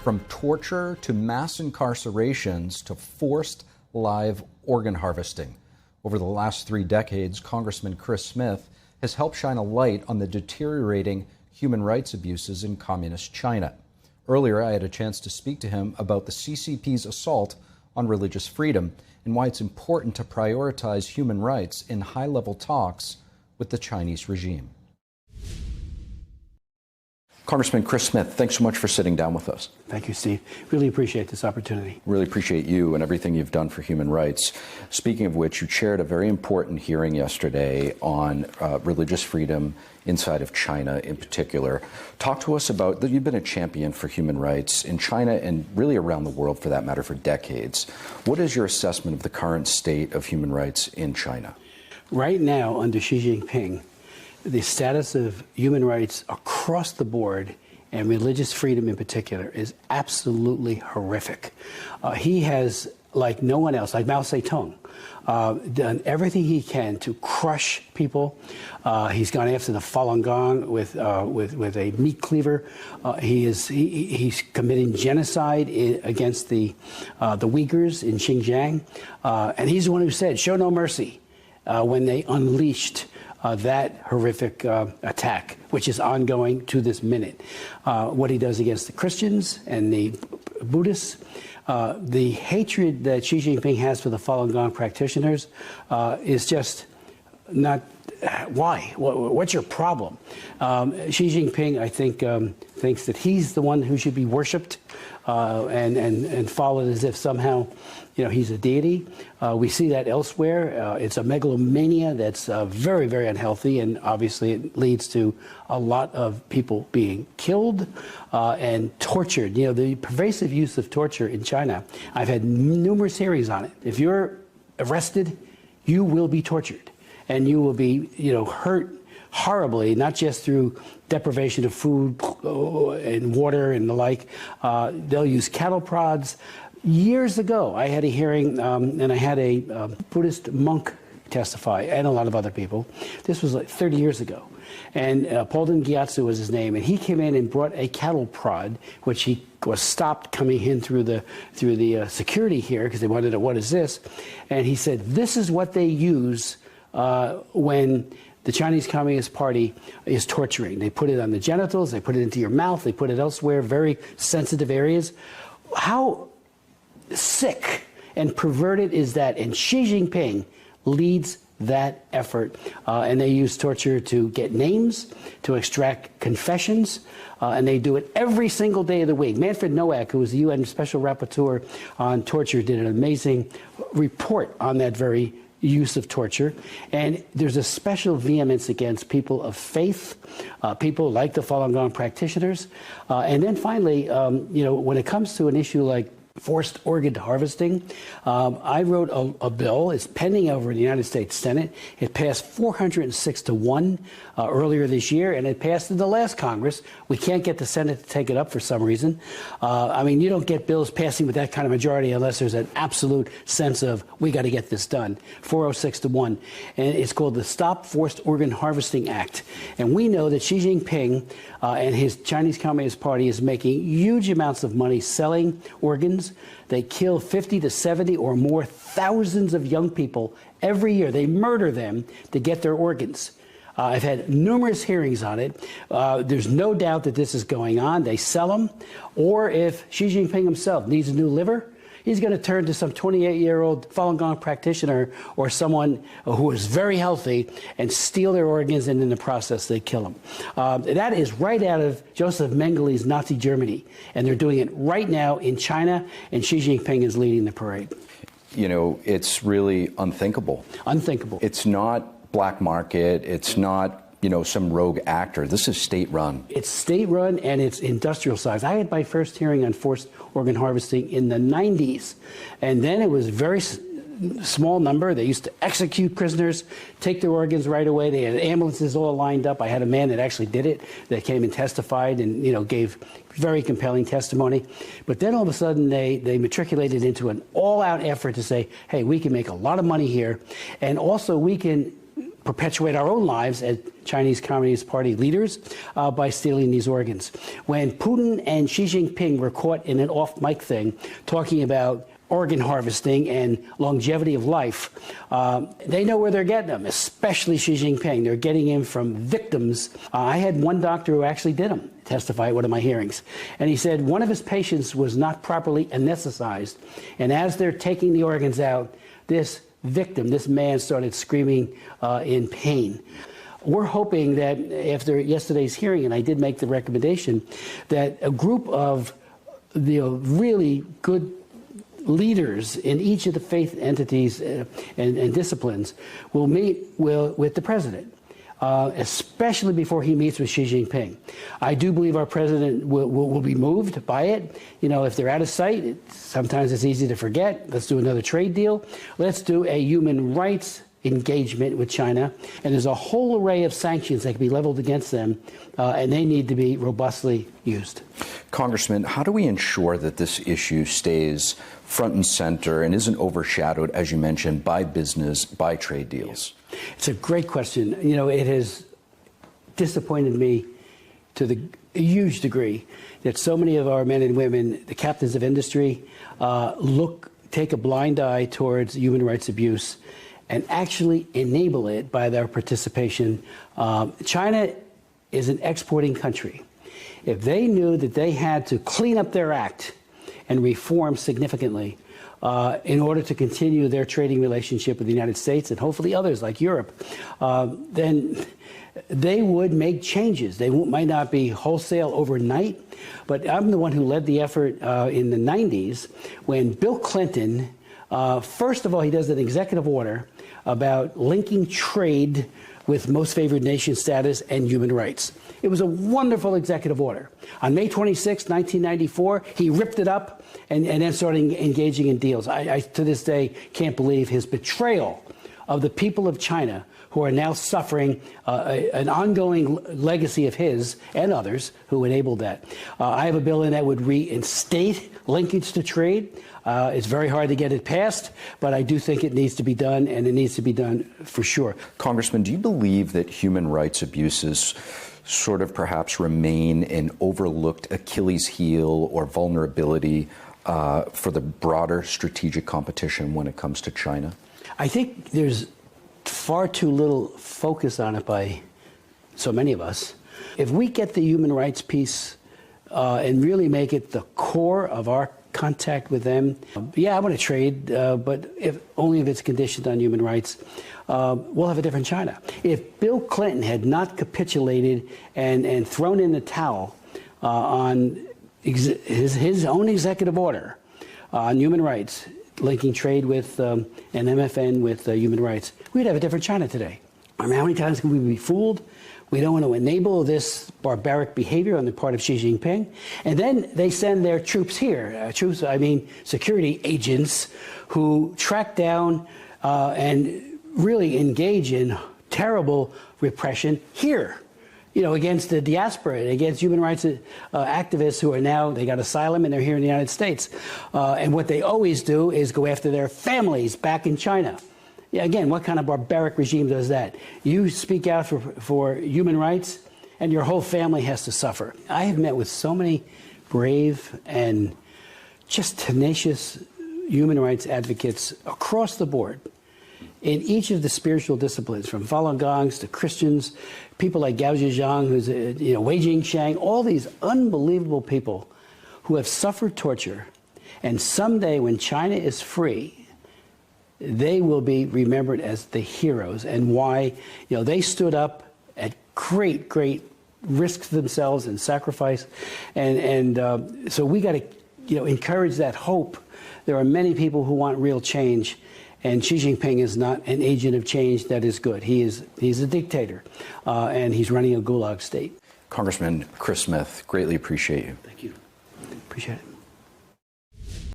From torture to mass incarcerations to forced live organ harvesting. Over the last 3 decades, Congressman Chris Smith has helped shine a light on the deteriorating human rights abuses in communist China. Earlier, I had a chance to speak to him about the CCP's assault on religious freedom and why it's important to prioritize human rights in high-level talks with the Chinese regime. Congressman Chris Smith, thanks so much for sitting down with us. Thank you, Steve. Really appreciate this opportunity. Really appreciate you and everything you've done for human rights. Speaking of which, you chaired a very important hearing yesterday on religious freedom inside of China in particular. Talk to us about that. You've been a champion for human rights in China and really around the world for that matter for decades. What is your assessment of the current state of human rights in China? Right now, under Xi Jinping, the status of human rights across the board and religious freedom in particular is absolutely horrific. He has, like no one else, like Mao Zedong, done everything he can to crush people. He's gone after the Falun Gong with a meat cleaver. He's committing genocide against the Uyghurs in Xinjiang, and he's the one who said, "Show no mercy," when they unleashed that horrific attack, which is ongoing to this minute. What he does against the Christians and the Buddhists, the hatred that Xi Jinping has for the Falun Gong practitioners is just not. Why? What's your problem? Xi Jinping, I think, thinks that he's the one who should be worshipped and followed as if somehow, he's a deity. We see that elsewhere. It's a megalomania that's very, very unhealthy, and obviously it leads to a lot of people being killed and tortured. The pervasive use of torture in China, I've had numerous hearings on it. If you're arrested, you will be tortured, and you will be, hurt horribly, not just through deprivation of food and water and the like. They'll use cattle prods. Years ago, I had a hearing, and I had a Buddhist monk testify, and a lot of other people. This was like 30 years ago. And Paulden Gyatso was his name, and he came in and brought a cattle prod, which he was stopped coming in through the security here, because they wanted to know, what is this? And he said, this is what they use when the Chinese Communist Party is torturing. They put it on the genitals, they put it into your mouth, they put it elsewhere, very sensitive areas. How sick and perverted is that? And Xi Jinping leads that effort. And they use torture to get names, to extract confessions, and they do it every single day of the week. Manfred Nowak, who was the UN Special Rapporteur on torture, did an amazing report on that very use of torture. And there's a special vehemence against people of faith, people like the Falun Gong practitioners. And then finally, when it comes to an issue like forced organ harvesting, I wrote a bill. It's pending over in the United States Senate. It passed 406 to 1 earlier this year, and it passed in the last Congress. We can't get the Senate to take it up for some reason. You don't get bills passing with that kind of majority unless there's an absolute sense of, we got to get this done. 406 to 1. And it's called the Stop Forced Organ Harvesting Act. And we know that Xi Jinping and his Chinese Communist Party is making huge amounts of money selling organs. They kill 50 to 70 or more thousands of young people every year. They murder them to get their organs. I've had numerous hearings on it. There's no doubt that this is going on. They sell them. Or if Xi Jinping himself needs a new liver, he's going to turn to some 28-year-old Falun Gong practitioner or someone who is very healthy and steal their organs, and in the process they kill them. That is right out of Joseph Mengele's Nazi Germany, and they're doing it right now in China, and Xi Jinping is leading the parade. It's really unthinkable. Unthinkable. It's not black market. It's not some rogue actor. This is state-run. It's state-run, and it's industrial size. I had my first hearing on forced organ harvesting in the 90s, and then it was very small number. They used to execute prisoners, take their organs right away. They had ambulances all lined up. I had a man that actually did it, that came and testified and gave very compelling testimony. But then all of a sudden they matriculated into an all-out effort to say, hey, we can make a lot of money here, and also we can perpetuate our own lives as Chinese Communist Party leaders by stealing these organs. When Putin and Xi Jinping were caught in an off-mic thing talking about organ harvesting and longevity of life, they know where they're getting them, especially Xi Jinping. They're getting him from victims. I had one doctor who actually did them testify at one of my hearings. And he said one of his patients was not properly anesthetized. And as they're taking the organs out, this victim, this man, started screaming in pain. We're hoping that after yesterday's hearing, and I did make the recommendation, that a group of really good leaders in each of the faith entities and disciplines will meet with the president, especially before he meets with Xi Jinping. I do believe our president will be moved by it. If they're out of sight, sometimes it's easy to forget. Let's do another trade deal. Let's do a human rights engagement with China. And there's a whole array of sanctions that can be leveled against them, and they need to be robustly used. Congressman, how do we ensure that this issue stays front and center and isn't overshadowed, as you mentioned, by business, by trade deals? It's a great question. It has disappointed me to a huge degree that so many of our men and women, the captains of industry, take a blind eye towards human rights abuse and actually enable it by their participation. China is an exporting country. If they knew that they had to clean up their act and reform significantly in order to continue their trading relationship with the United States and hopefully others like Europe, then they would make changes. They might not be wholesale overnight, but I'm the one who led the effort in the 90s when Bill Clinton, first of all, he does an executive order about linking trade with most favored nation status and human rights. It was a wonderful executive order. On May 26, 1994, he ripped it up and then started engaging in deals. I, to this day, can't believe his betrayal of the people of China who are now suffering an ongoing legacy of his and others who enabled that. I have a bill in that would reinstate linkage to trade. It's very hard to get it passed, but I do think it needs to be done, and it needs to be done for sure. Congressman, do you believe that human rights abuses sort of perhaps remain an overlooked Achilles heel or vulnerability for the broader strategic competition when it comes to China? I think there's far too little focus on it by so many of us. If we get the human rights piece and really make it the core of our contact with them, yeah, I want to trade, but only if it's conditioned on human rights, we'll have a different China. If Bill Clinton had not capitulated and thrown in the towel on his own executive order on human rights, linking trade with an MFN with human rights, we'd have a different China today. I mean, how many times can we be fooled? We don't want to enable this barbaric behavior on the part of Xi Jinping. And then they send their troops here. Troops, I mean security agents who track down and really engage in terrible repression here, against the diaspora, against human rights activists who are now, they got asylum and they're here in the United States. And what they always do is go after their families back in China. Yeah, again, what kind of barbaric regime does that? You speak out for human rights, and your whole family has to suffer. I have met with so many brave and just tenacious human rights advocates across the board in each of the spiritual disciplines, from Falun Gongs to Christians, people like Gao Zhejiang, who's Wei Jingshang, all these unbelievable people who have suffered torture, and someday when China is free, they will be remembered as the heroes, and why they stood up at great risk to themselves and sacrifice, and so we got to encourage that hope. There are many people who want real change, and Xi Jinping is not an agent of change that is good. He's a dictator, and he's running a gulag state. Congressman Chris Smith, greatly appreciate you. Thank you. Appreciate it.